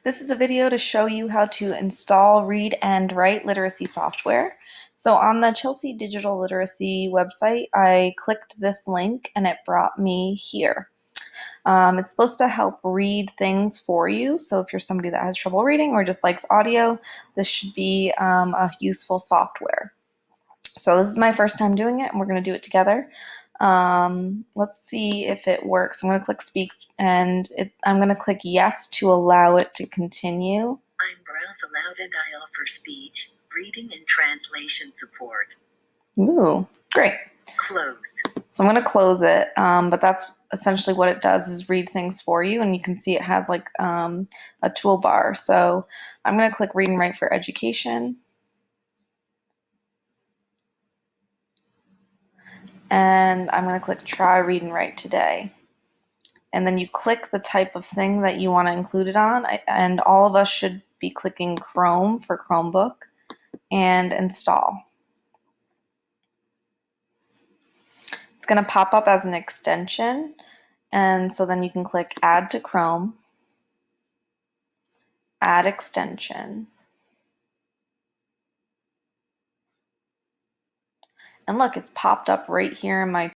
This is a video to show you how to install Read and Write literacy software. So on the Chelsea Digital Literacy website, I clicked this link and it brought me here. It's supposed to help read things for you. So if you're somebody that has trouble reading or just likes audio, this should be a useful software. So this is my first time doing it and we're going to do it together. Let's see if it works. I'm going to click speak and I'm going to click yes to allow it to continue. I'm browse aloud and I offer speech, reading and translation support. Ooh, great. Close. So I'm going to close it, but that's essentially what it does is read things for you, and you can see it has like a toolbar. So I'm going to click Read and Write for Education. And I'm going to click Try Read and Write Today. And then you click the type of thing that you want to include it on, and all of us should be clicking Chrome for Chromebook and install. It's going to pop up as an extension, and so then you can click Add to Chrome, Add Extension. And look, it's popped up right here in my